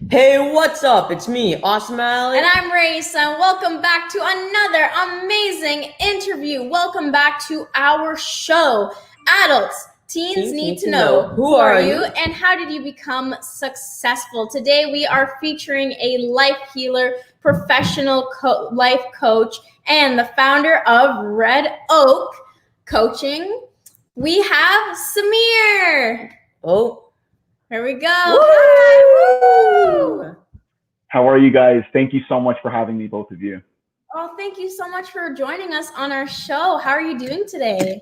Hey, what's up? It's me, Awesome Alex. And I'm Raisa, and welcome back to another amazing interview. Welcome back to our show, Adults, Teens Need to Know. Who are you and how did you become successful? Today we are featuring a life healer, professional life coach, and the founder of Red Oak Coaching. We have Sameer. Oh, here we go. Hi. Woo! How are you guys? Thank you so much for having me, both of you. Oh, thank you so much for joining us on our show. How are you doing today?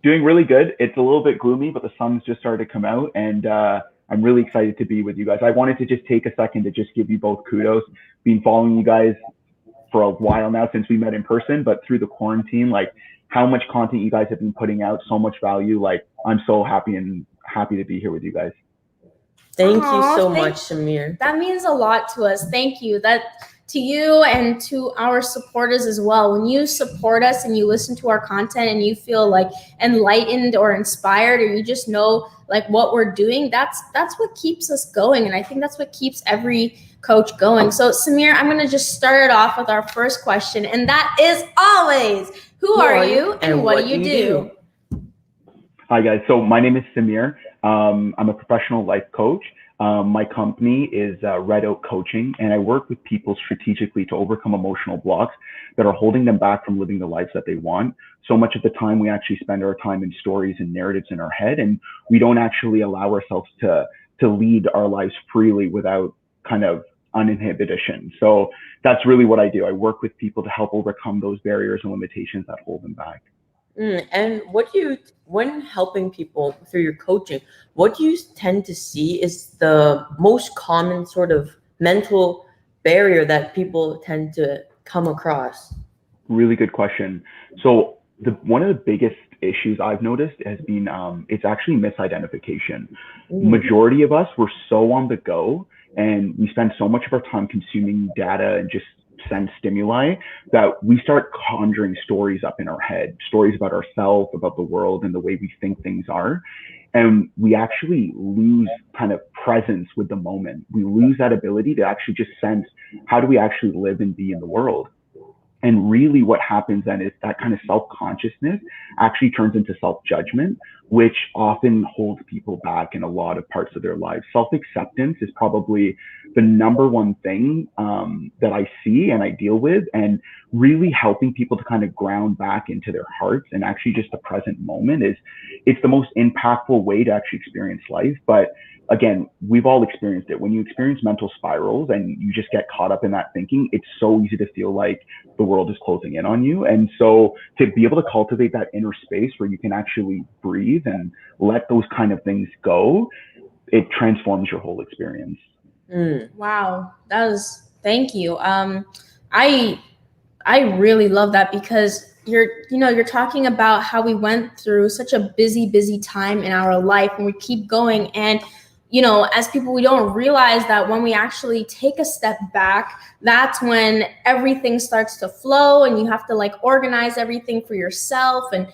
Doing really good. It's a little bit gloomy, but the sun's just started to come out, and I'm really excited to be with you guys. I wanted to just take a second to just give you both kudos. Been following you guys for a while now since we met in person, but through the quarantine, like how much content you guys have been putting out, so much value. Like I'm so happy to be here with you guys. Thank you so much, Sameer. That means a lot to us. Thank you. That to you and to our supporters as well. When you support us and you listen to our content and you feel like enlightened or inspired, or you just know like what we're doing, that's what keeps us going. And I think that's what keeps every coach going. So Sameer, I'm going to just start it off with our first question. And that is always, who are you and what do you do? Hi guys. So my name is Sameer. I'm a professional life coach. My company is Red Oak Coaching, and I work with people strategically to overcome emotional blocks that are holding them back from living the lives that they want. So much of the time we actually spend our time in stories and narratives in our head, and we don't actually allow ourselves to lead our lives freely without kind of uninhibition. So that's really what I do. I work with people to help overcome those barriers and limitations that hold them back. And when helping people through your coaching, what do you tend to see is the most common sort of mental barrier that people tend to come across? Really good question. So one of the biggest issues I've noticed has been it's actually misidentification. Majority of us, we're so on the go, and we spend so much of our time consuming data and just sense stimuli that we start conjuring stories up in our head, stories about ourselves, about the world, and the way we think things are. And we actually lose kind of presence with the moment. We lose that ability to actually just sense, how do we actually live and be in the world? And really what happens then is that kind of self-consciousness actually turns into self-judgment, which often holds people back in a lot of parts of their lives. Self-acceptance is probably the number one thing that I see and I deal with, and really helping people to kind of ground back into their hearts and actually just the present moment it's the most impactful way to actually experience life. But again, we've all experienced it. When you experience mental spirals and you just get caught up in that thinking, it's so easy to feel like the world is closing in on you. And so to be able to cultivate that inner space where you can actually breathe and let those kind of things go, it transforms your whole experience. Wow. Thank you. I really love that, because you're talking about how we went through such a busy time in our life, and we keep going. And as people, we don't realize that when we actually take a step back, that's when everything starts to flow, and you have to like organize everything for yourself and,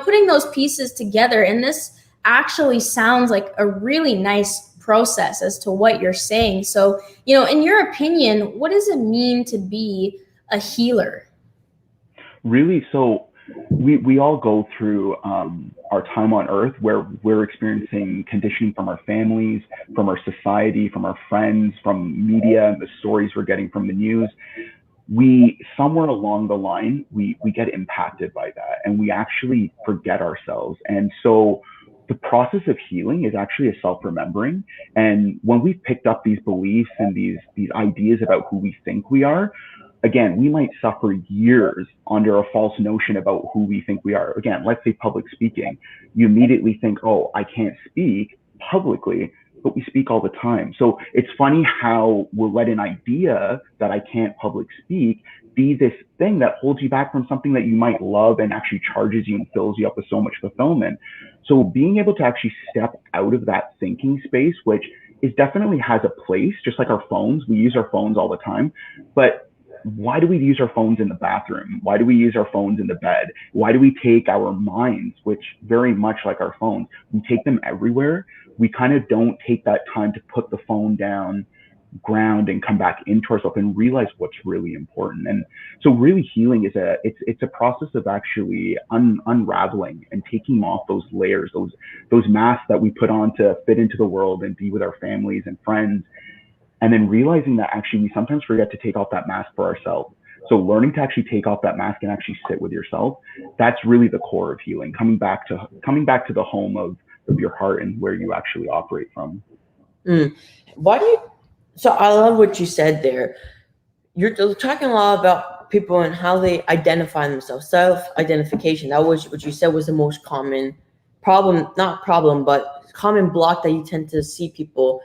putting those pieces together. And this actually sounds like a really nice process as to what you're saying. So, in your opinion, what does it mean to be a healer? Really, so we all go through our time on earth where we're experiencing conditioning from our families, from our society, from our friends, from media, and the stories we're getting from the news. We somewhere along the line, we get impacted by that, and we actually forget ourselves. And so the process of healing is actually a self-remembering. And when we've picked up these beliefs and these ideas about who we think we are, again, we might suffer years under a false notion about who we think we are. Again, let's say public speaking. You immediately think, oh, I can't speak publicly, but we speak all the time. So it's funny how we'll let an idea that I can't public speak be this thing that holds you back from something that you might love and actually charges you and fills you up with so much fulfillment. So being able to actually step out of that thinking space, which is definitely has a place, just like our phones. We use our phones all the time, but why do we use our phones in the bathroom? Why do we use our phones in the bed? Why do we take our minds, which very much like our phones, we take them everywhere? We kind of don't take that time to put the phone down, ground and come back into ourselves and realize what's really important. And so really healing is it's a process of actually unraveling and taking off those layers, those masks that we put on to fit into the world and be with our families and friends. And then realizing that actually we sometimes forget to take off that mask for ourselves. So learning to actually take off that mask and actually sit with yourself, that's really the core of healing, coming back to the home of your heart and where you actually operate from. Why do you, so I love what you said there. You're talking a lot about people and how they identify themselves, self-identification. That was what you said was the most common not problem, but common block that you tend to see people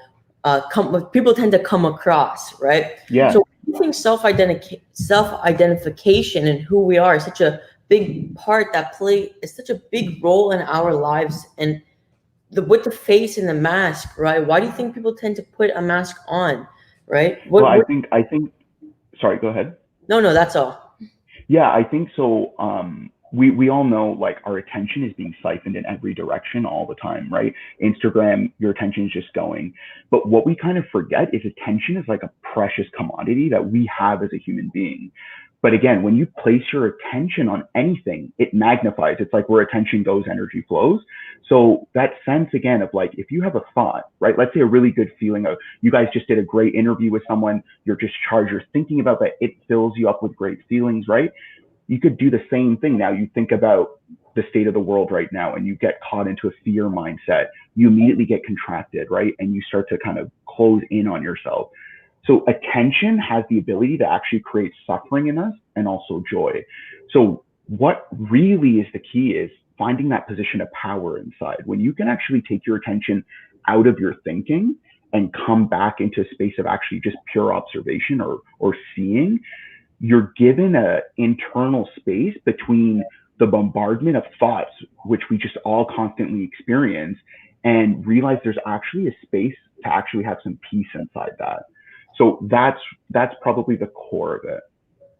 people tend to come across, right? Yeah. So I think self-identification and who we are is such a big part is such a big role in our lives, and with the face and the mask, right? Why do you think people tend to put a mask on, right? I think. Sorry, go ahead. No, that's all. Yeah, I think so. We all know like our attention is being siphoned in every direction all the time, right? Instagram, your attention is just going. But what we kind of forget is attention is like a precious commodity that we have as a human being. But again, when you place your attention on anything, it magnifies. It's like where attention goes, energy flows. So that sense again of like, if you have a thought, right? Let's say a really good feeling of you guys just did a great interview with someone, you're just charged, you're thinking about that, it fills you up with great feelings, right? You could do the same thing now. You think about the state of the world right now and you get caught into a fear mindset. You immediately get contracted, right? And you start to kind of close in on yourself. So attention has the ability to actually create suffering in us and also joy. So what really is the key is finding that position of power inside. When you can actually take your attention out of your thinking and come back into a space of actually just pure observation or seeing, you're given an internal space between the bombardment of thoughts, which we just all constantly experience, and realize there's actually a space to actually have some peace inside that. So that's probably the core of it.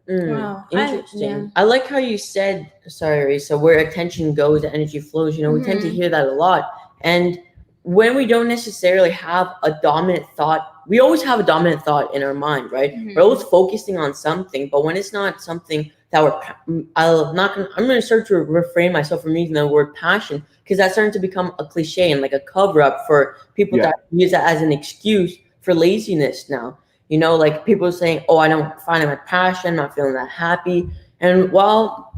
Wow. Interesting. I like how you said, sorry, Risa, where attention goes, the energy flows. You know, we tend to hear that a lot. And when we don't necessarily have a dominant thought, we always have a dominant thought in our mind, right? We're always focusing on something, but when it's not something that I'm going to start to refrain myself from using the word passion, because that's starting to become a cliche and like a cover up for people that use that as an excuse for laziness now. You know, like people saying, oh, I don't find my passion, I'm not feeling that happy. And while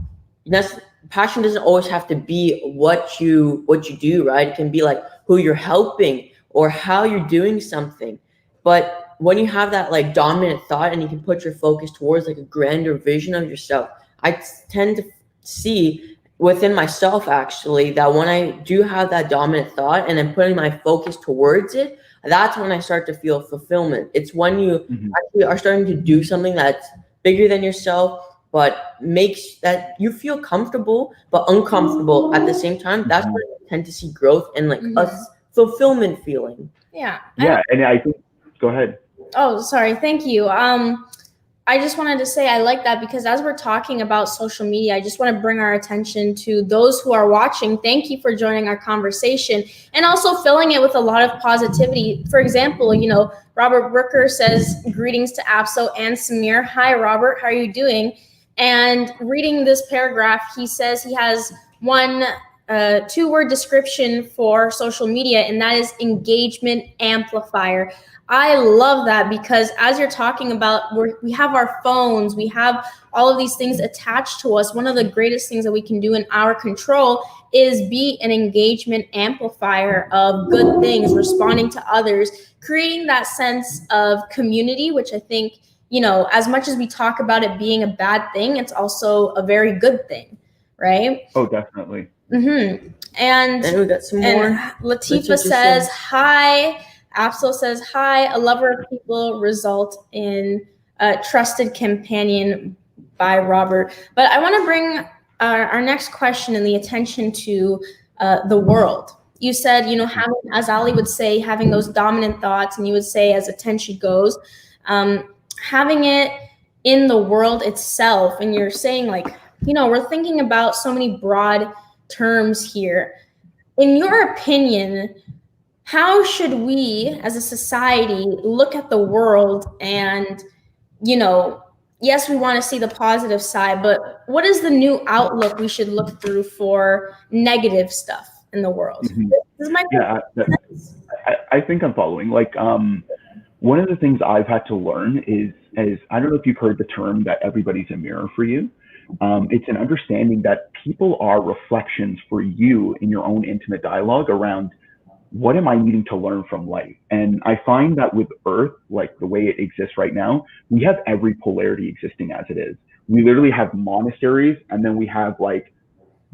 passion doesn't always have to be what you do, right? It can be like who you're helping or how you're doing something. But when you have that like dominant thought and you can put your focus towards like a grander vision of yourself, I tend to see within myself actually that when I do have that dominant thought and I'm putting my focus towards it, that's when I start to feel fulfillment. It's when you actually are starting to do something that's bigger than yourself, but makes that you feel comfortable but uncomfortable at the same time. That's when you tend to see growth and like a fulfillment feeling. Yeah. And I think, go ahead. Oh, sorry. Thank you. I just wanted to say I like that because as we're talking about social media, I just want to bring our attention to those who are watching. Thank you for joining our conversation and also filling it with a lot of positivity. For example, you know, Robert Brooker says, greetings to Apso and Sameer. Hi, Robert. How are you doing? And reading this paragraph, he says he has one two-word description for social media, and that is engagement amplifier. I love that because as you're talking about, we have our phones, we have all of these things attached to us. One of the greatest things that we can do in our control is be an engagement amplifier of good things, responding to others, creating that sense of community, which I think, you know, as much as we talk about it being a bad thing, it's also a very good thing, right? Oh, definitely. And we got some more. Latifa says, hi. Apso says, hi, a lover of people result in a trusted companion by Robert. But I want to bring our next question and the attention to the world. You said, you know, having, as Ali would say, having those dominant thoughts, and you would say as attention goes, having it in the world itself. And you're saying like, you know, we're thinking about so many broad terms here. In your opinion, how should we as a society look at the world? And, yes, we want to see the positive side, but what is the new outlook we should look through for negative stuff in the world? Mhm. This is my Yeah, I think I'm following. Like, one of the things I've had to learn is I don't know if you've heard the term that everybody's a mirror for you. It's an understanding that people are reflections for you in your own intimate dialogue around what am I needing to learn from life? And I find that with Earth, like the way it exists right now, we have every polarity existing as it is. We literally have monasteries, and then we have like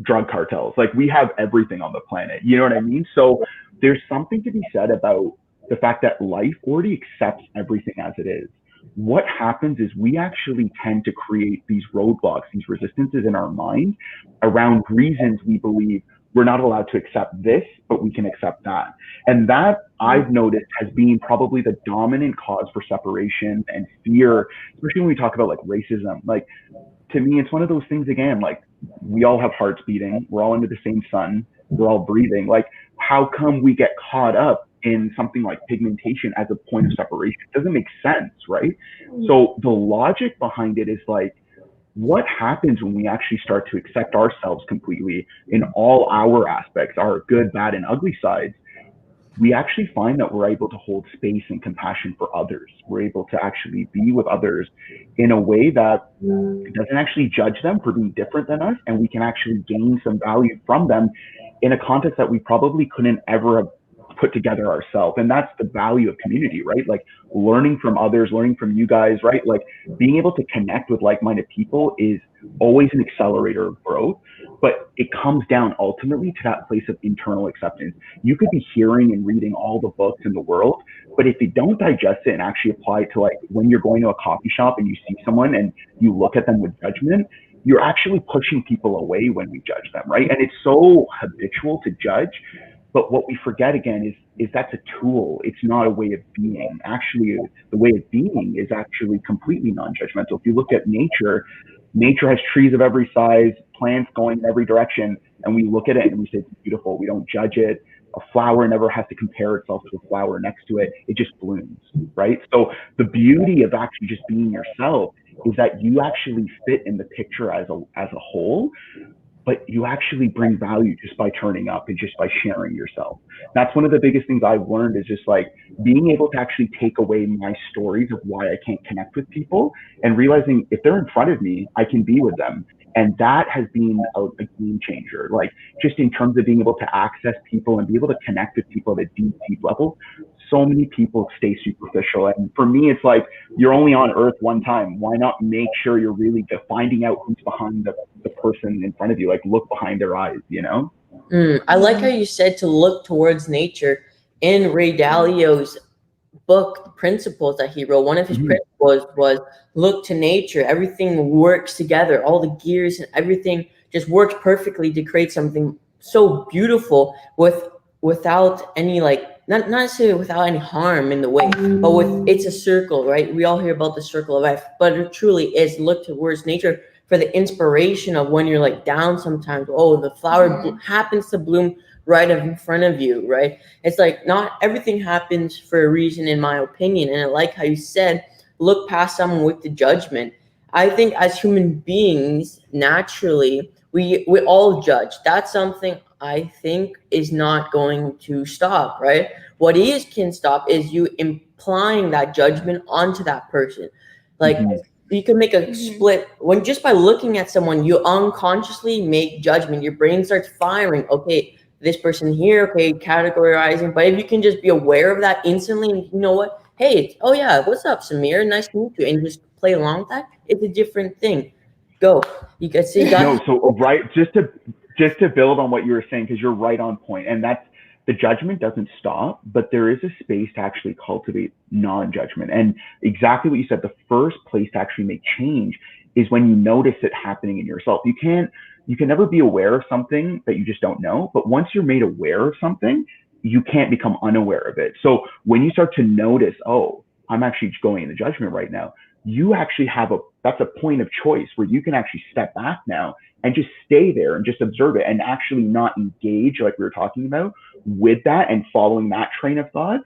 drug cartels. Like we have everything on the planet. You know what I mean? So there's something to be said about the fact that life already accepts everything as it is. What happens is we actually tend to create these roadblocks, these resistances in our mind around reasons we believe we're not allowed to accept this, but we can accept that. And that I've noticed has been probably the dominant cause for separation and fear, especially when we talk about like racism. Like to me, it's one of those things again, like we all have hearts beating, we're all under the same sun, we're all breathing. Like, how come we get caught up in something like pigmentation as a point of separation? It doesn't make sense, right? So the logic behind it is like, what happens when we actually start to accept ourselves completely in all our aspects, our good, bad, and ugly sides? We actually find that we're able to hold space and compassion for others. We're able to actually be with others in a way that doesn't actually judge them for being different than us, and we can actually gain some value from them in a context that we probably couldn't ever have put together ourselves. And that's the value of community, right? Like learning from others, learning from you guys, right? Like being able to connect with like-minded people is always an accelerator of growth, but it comes down ultimately to that place of internal acceptance. You could be hearing and reading all the books in the world, but if you don't digest it and actually apply it to like when you're going to a coffee shop and you see someone and you look at them with judgment, you're actually pushing people away when we judge them, right? And it's so habitual to judge. But what we forget again is that's a tool. It's not a way of being. Actually, the way of being is actually completely non-judgmental. If you look at nature, nature has trees of every size, plants going in every direction, and we look at it and we say it's beautiful. We don't judge it. A flower never has to compare itself to a flower next to it. It just blooms, right? So the beauty of actually just being yourself is that you actually fit in the picture as a whole, but you actually bring value just by turning up and just by sharing yourself. That's one of the biggest things I've learned is just like being able to actually take away my stories of why I can't connect with people and realizing if they're in front of me, I can be with them. And that has been a game changer, like just in terms of being able to access people and be able to connect with people at a deep, deep level. So many people stay superficial. And for me, it's like, you're only on earth one time. Why not make sure you're really finding out who's behind the person in front of you? Like look behind their eyes, you know? I like how you said to look towards nature. In Ray Dalio's book, the principles that he wrote, one of his principles was look to nature. Everything works together. All the gears and everything just works perfectly to create something so beautiful without any like not necessarily without any harm in the way, but it's a circle, right? We all hear about the circle of life, but it truly is look towards nature for the inspiration of when you're like down sometimes. Oh, the flower happens to bloom right in front of you, right? It's like not everything happens for a reason, in my opinion. And I like how you said, look past someone with the judgment. I think as human beings, naturally, we all judge. That's something I think is not going to stop, right? What can stop is you implying that judgment onto that person. Like you can make a split when just by looking at someone, you unconsciously make judgment. Your brain starts firing. Okay, this person here, okay, categorizing. But if you can just be aware of that instantly, and you know what? Hey, oh yeah, what's up, Sameer? Nice to meet you. And just play along with that. It's a different thing. Go. You can see. No, so right, just to build on what you were saying, because you're right on point, and that's the judgment doesn't stop, but there is a space to actually cultivate non-judgment. And exactly what you said, the first place to actually make change is when you notice it happening in yourself. You can never be aware of something that you just don't know, but once you're made aware of something, you can't become unaware of it. So when you start to notice, oh, I'm actually going into judgment right now, you actually have that's a point of choice where you can actually step back now and just stay there and just observe it and actually not engage, like we were talking about, with that and following that train of thought.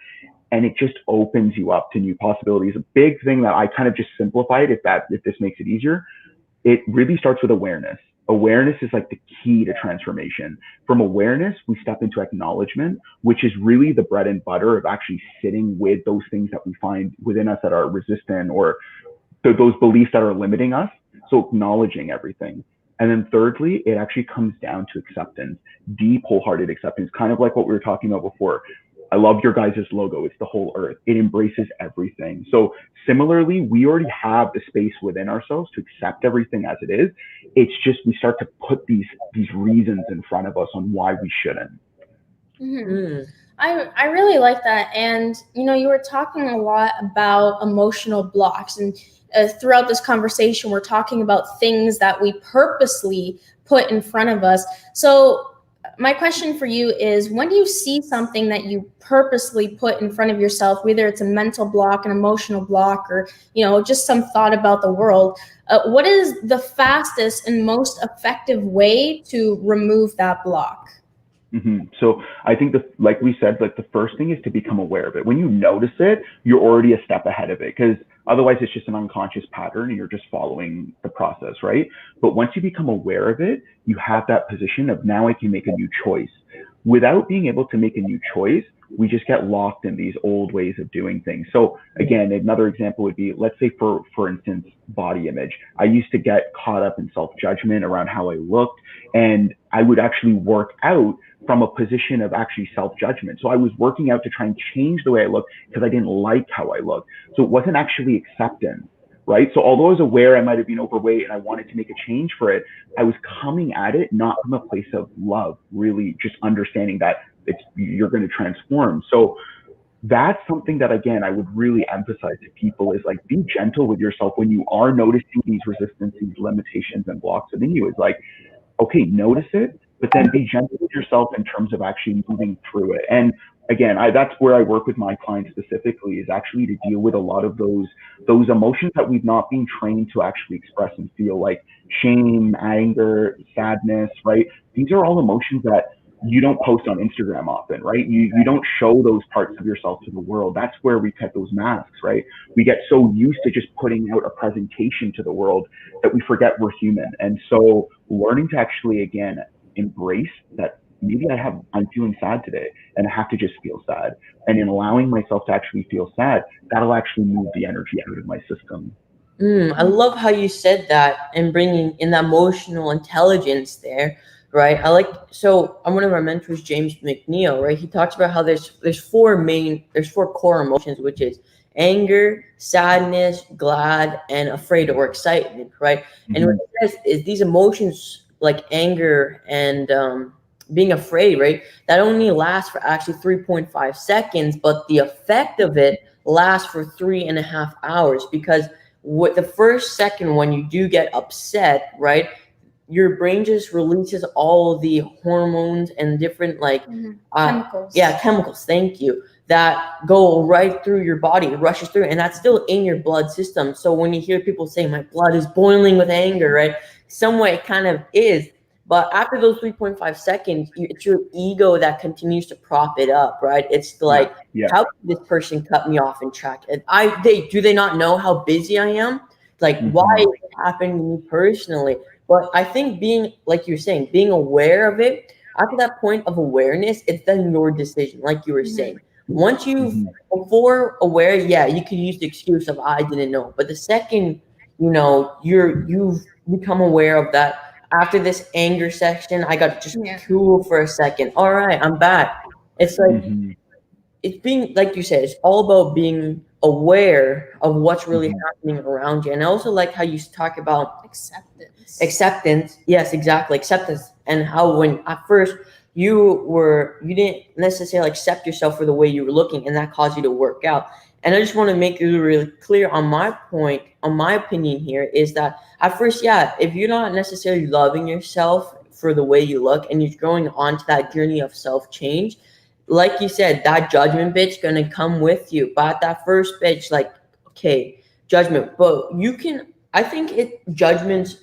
And it just opens you up to new possibilities. A big thing that I kind of just simplified, if this makes it easier, it really starts with awareness. Awareness is like the key to transformation. From awareness, we step into acknowledgement, which is really the bread and butter of actually sitting with those things that we find within us that are resistant, or those beliefs that are limiting us. So acknowledging everything. And then thirdly, it actually comes down to acceptance, deep, wholehearted acceptance, kind of like what we were talking about before. I love your guys' logo. It's the whole earth. It embraces everything. So similarly, we already have the space within ourselves to accept everything as it is. It's just we start to put these reasons in front of us on why we shouldn't. Mm-hmm. I really like that. And, you were talking a lot about emotional blocks. And throughout this conversation, we're talking about things that we purposely put in front of us. So my question for you is, when do you see something that you purposely put in front of yourself, whether it's a mental block, an emotional block, or, just some thought about the world, what is the fastest and most effective way to remove that block? Mm-hmm. So I think like we said, like the first thing is to become aware of it. When you notice it, you're already a step ahead of it, because otherwise it's just an unconscious pattern and you're just following the process, right? But once you become aware of it, you have that position of, now I can make a new choice. Without being able to make a new choice, we just get locked in these old ways of doing things. So again, another example would be, let's say for instance, body image. I used to get caught up in self-judgment around how I looked, and I would actually work out from a position of actually self-judgment. So I was working out to try and change the way I looked because I didn't like how I looked. So it wasn't actually acceptance, right? So although I was aware I might have been overweight and I wanted to make a change for it, I was coming at it not from a place of love, really just understanding that you're going to transform. So that's something that, again, I would really emphasize to people, is like, be gentle with yourself when you are noticing these resistance, these limitations and blocks within you. Is like, okay, notice it, but then be gentle with yourself in terms of actually moving through it. And again, that's where I work with my clients specifically, is actually to deal with a lot of those emotions that we've not been trained to actually express and feel, like shame, anger, sadness, right? These are all emotions that you don't post on Instagram often, right? You don't show those parts of yourself to the world. That's where we cut those masks, right? We get so used to just putting out a presentation to the world that we forget we're human. And so learning to actually, again, embrace that maybe I'm feeling sad today and I have to just feel sad. And in allowing myself to actually feel sad, that'll actually move the energy out of my system. I love how you said that, and bringing in the emotional intelligence there, right? So I'm one of our mentors, James McNeil, right? He talks about how there's four core emotions, which is anger, sadness, glad, and afraid or excitement, right? Mm-hmm. And what he says is these emotions like anger and being afraid, right? That only lasts for actually 3.5 seconds, but the effect of it lasts for 3.5 hours, because with the first second when you do get upset, right, your brain just releases all the hormones and different chemicals. Chemicals. Thank you. That go right through your body, it rushes through, and that's still in your blood system. So when you hear people say, "My blood is boiling with anger," right, some way it kind of is. But after those 3.5 seconds, it's your ego that continues to prop it up, right? It's like, how could this person cut me off in track? And do they not know how busy I am? Like, why is it happening to me personally? But I think like you're saying, being aware of it, after that point of awareness, it's then your decision, like you were saying. Once before aware, you could use the excuse of, I didn't know. But the second, you've become aware of that. After this anger section, I got to just cool for a second. All right, I'm back. It's like, it's being, like you said, it's all about being aware of what's really happening around you. And I also like how you talk about acceptance. Yes, exactly. Acceptance. And how when at first you didn't necessarily accept yourself for the way you were looking, and that caused you to work out. And I just want to make it really clear on my opinion here, is that at first, if you're not necessarily loving yourself for the way you look and you're going on to that journey of self-change, like you said, that judgment bitch going to come with you. But that first bitch, like, okay, judgment, but I think judgments,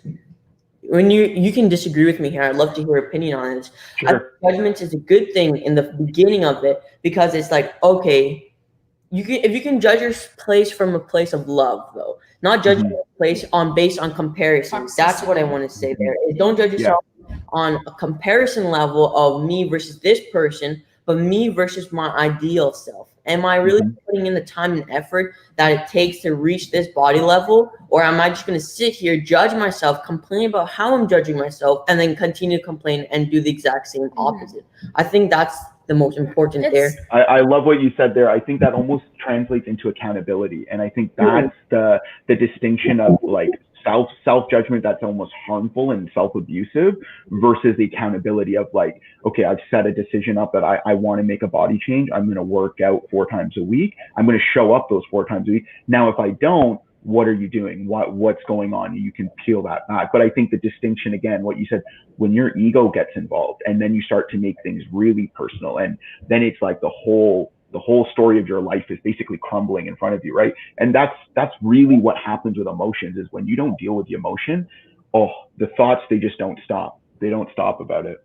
when you can disagree with me here, I'd love to hear your opinion on this. Sure. I think judgment is a good thing in the beginning of it, because it's like, okay, if you can judge your place from a place of love, though, not judging a place based on comparison. That's what I want to say there. Don't judge yourself on a comparison level of me versus this person, but me versus my ideal self. Am I really putting in the time and effort that it takes to reach this body level? Or am I just going to sit here, judge myself, complain about how I'm judging myself, and then continue to complain and do the exact same opposite? I think that's the most important there. I love what you said there. I think that almost translates into accountability. And I think that's the distinction of like self-judgment that's almost harmful and self-abusive versus the accountability of like, okay, I've set a decision up that I want to make a body change. I'm going to work out 4 times a week. I'm going to show up those 4 times a week. Now, if I don't, what are you doing? What's going on? You can peel that back. But I think the distinction, again, what you said, when your ego gets involved and then you start to make things really personal, and then it's like the whole story of your life is basically crumbling in front of you, right? And that's really what happens with emotions, is when you don't deal with the emotion, the thoughts, they just don't stop. They don't stop about it.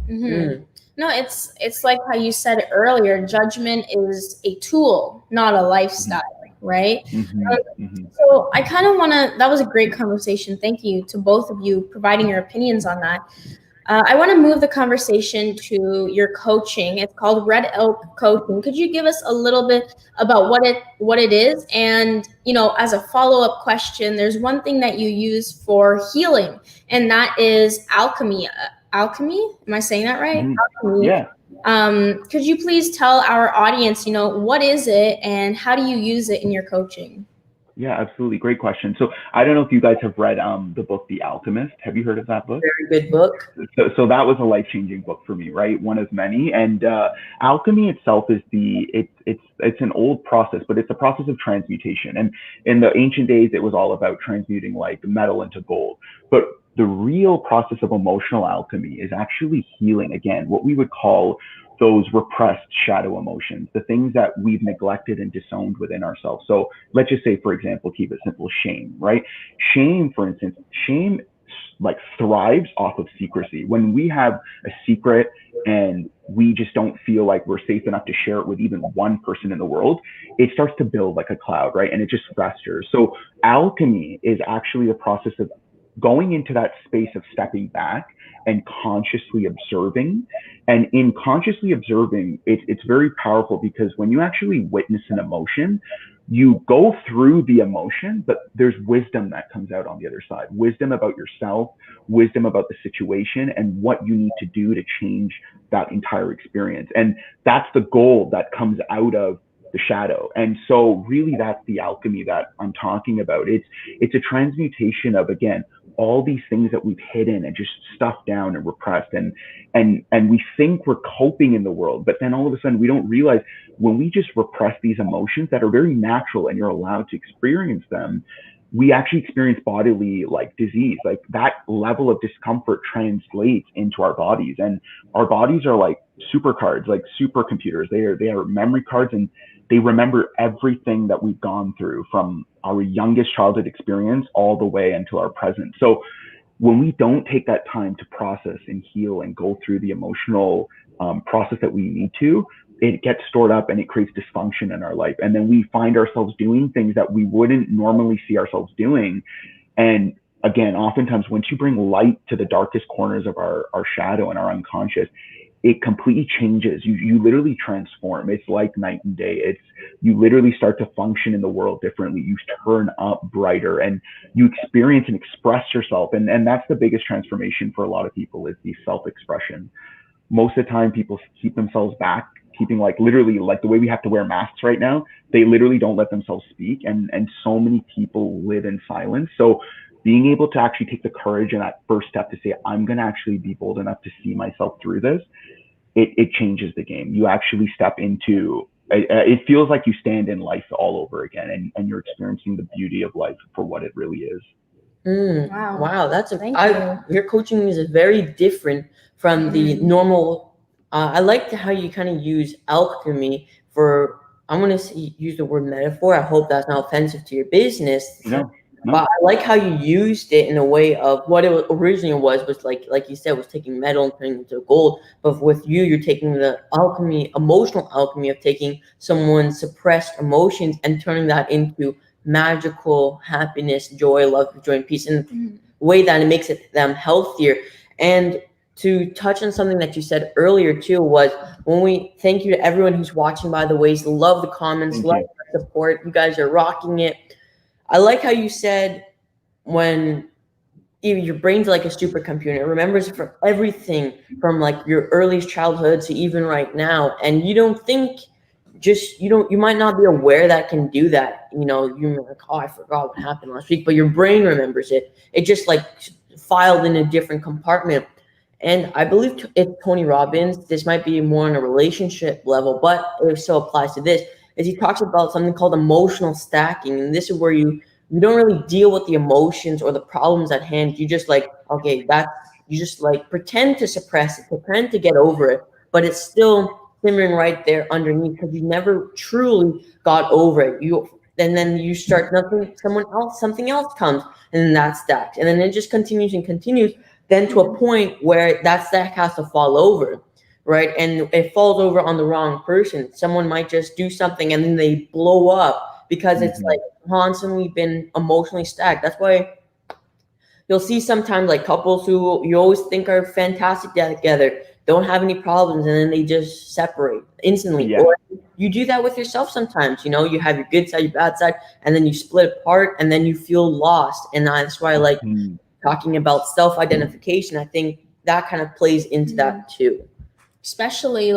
No, it's like how you said earlier, judgment is a tool, not a lifestyle. Right? So I kind of want to, that was a great conversation. Thank you to both of you providing your opinions on that. I want to move the conversation to your coaching. It's called Red Elk Coaching. Could you give us a little bit about what it is? And, as a follow-up question, there's one thing that you use for healing, and that is alchemy. Alchemy? Am I saying that right? Alchemy. Yeah. Could you please tell our audience, what is it and how do you use it in your coaching? Yeah, absolutely. Great question. So I don't know if you guys have read the book, The Alchemist. Have you heard of that book? Very good book. So that was a life-changing book for me, right? One of many. And alchemy itself is it's an old process, but it's a process of transmutation. And in the ancient days, it was all about transmuting like metal into gold. But the real process of emotional alchemy is actually healing, again, what we would call those repressed shadow emotions, the things that we've neglected and disowned within ourselves. So let's just say, for example, keep it simple, shame, right? Shame, for instance, like thrives off of secrecy. When we have a secret and we just don't feel like we're safe enough to share it with even one person in the world, it starts to build like a cloud, right? And it just festers. So alchemy is actually the process of going into that space of stepping back and consciously observing. And in consciously observing, it's very powerful, because when you actually witness an emotion, you go through the emotion, but there's wisdom that comes out on the other side. Wisdom about yourself, wisdom about the situation, and what you need to do to change that entire experience. And that's the gold that comes out of the shadow. And so really that's the alchemy that I'm talking about. It's a transmutation of, again, all these things that we've hidden and just stuffed down and repressed, and we think we're coping in the world, but then all of a sudden we don't realize, when we just repress these emotions that are very natural and you're allowed to experience them, we actually experience bodily like disease. Like that level of discomfort translates into our bodies, and our bodies are like supercards, like supercomputers. They are memory cards, and they remember everything that we've gone through from our youngest childhood experience all the way until our present. So when we don't take that time to process and heal and go through the emotional process that we need to, it gets stored up and it creates dysfunction in our life. And then we find ourselves doing things that we wouldn't normally see ourselves doing. And again, oftentimes once you bring light to the darkest corners of our shadow and our unconscious, it completely changes. You literally transform. It's like night and day. You literally start to function in the world differently. You turn up brighter and you experience and express yourself. And that's the biggest transformation for a lot of people, is the self-expression. Most of the time people keep themselves back, keeping like literally like the way we have to wear masks right now, they literally don't let themselves speak. And so many people live in silence. So being able to actually take the courage and that first step to say, I'm going to actually be bold enough to see myself through this, it changes the game. You actually step into, it feels like you stand in life all over again, and you're experiencing the beauty of life for what it really is. Wow. That's your coaching is very different from the normal. I liked how you kind of use alchemy for I'm going to use the word metaphor. I hope that's not offensive to your business. No. But I like how you used it in a way of what it originally was like you said, was taking metal and turning it into gold. But with you, you're taking the emotional alchemy of taking someone's suppressed emotions and turning that into magical happiness, joy, love, joy, and peace in a way that it makes them healthier. And to touch on something that you said earlier too was when we thank you to everyone who's watching, by the way, love the comments, love the support. You guys are rocking it. I like how you said when your brain's like a supercomputer. It remembers from everything from like your earliest childhood to even right now. And you don't think you might not be aware that it can do that. You're like, oh, I forgot what happened last week, but your brain remembers it. It just like filed in a different compartment. And I believe it's Tony Robbins. This might be more on a relationship level, but it still applies to this. Is he talks about something called emotional stacking, and this is where you don't really deal with the emotions or the problems at hand. You just like, okay, you just like pretend to suppress it, pretend to get over it, but it's still simmering right there underneath because you never truly got over it. And then you start something else comes, and then that stacks, and then it just continues and continues. Then to a point where that stack has to fall over. Right. And it falls over on the wrong person. Someone might just do something and then they blow up because it's like constantly been emotionally stacked. That's why you'll see sometimes like couples who you always think are fantastic together, don't have any problems, and then they just separate instantly. Yeah. Or you do that with yourself sometimes. You have your good side, your bad side, and then you split apart and then you feel lost. And that's why I like talking about self-identification. I think that kind of plays into that too. Especially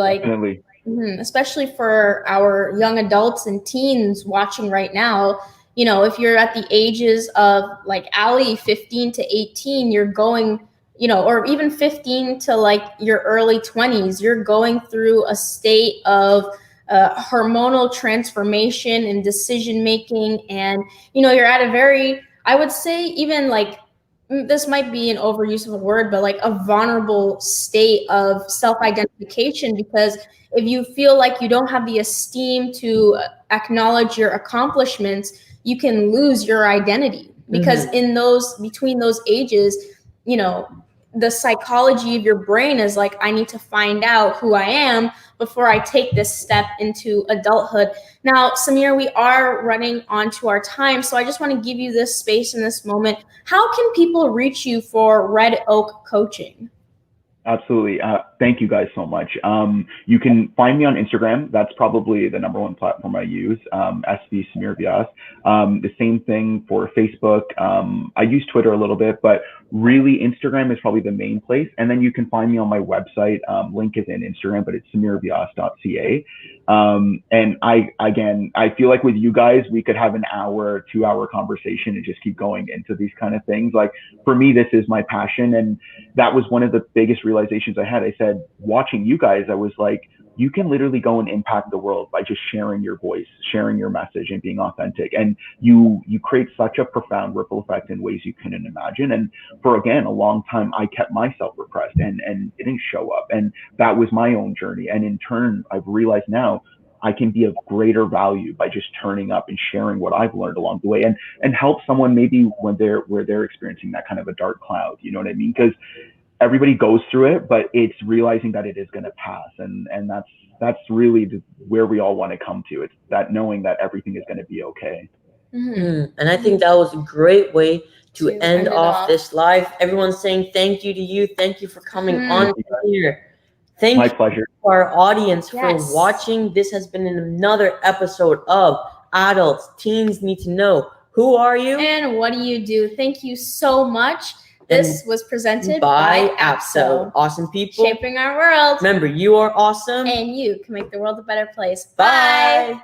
especially for our young adults and teens watching right now. If you're at the ages of like Ali, 15 to 18, you're going, or even 15 to like your early 20s, you're going through a state of hormonal transformation and decision making. And, you're at a very, I would say even like, this might be an overuse of a word, but like a vulnerable state of self-identification, because if you feel like you don't have the esteem to acknowledge your accomplishments, you can lose your identity, because between those ages, the psychology of your brain is like, I need to find out who I am before I take this step into adulthood. Now, Sameer, we are running onto our time, so I just want to give you this space in this moment. How can people reach you for Red Oak Coaching? Absolutely. Thank you guys so much. You can find me on Instagram. That's probably the number one platform I use, SV Sameer Vyas. The same thing for Facebook. I use Twitter a little bit, but really Instagram is probably the main place. And then you can find me on my website. Link is in Instagram, but it's sameervyas.ca. And I feel like with you guys, we could have an hour, 2-hour conversation and just keep going into these kind of things. Like for me, this is my passion. And that was one of the biggest realizations I had. I said, watching you guys, I was like, you can literally go and impact the world by just sharing your voice, sharing your message, and being authentic. And you create such a profound ripple effect in ways you couldn't imagine. And for, again, a long time, I kept myself repressed and didn't show up. And that was my own journey. And in turn, I've realized now I can be of greater value by just turning up and sharing what I've learned along the way, and help someone maybe when they're experiencing that kind of a dark cloud. You know what I mean? Because everybody goes through it, but it's realizing that it is going to pass. And that's really where we all want to come to. It's that knowing that everything is going to be okay. And I think that was a great way to end off this live. Everyone's saying thank you to you. Thank you for coming on here. My pleasure. To our audience for watching. This has been another episode of Adults Teens Need to Know. Who are you? And what do you do? Thank you so much. This was presented by APSO. Awesome people. Shaping our world. Remember, you are awesome. And you can make the world a better place. Bye.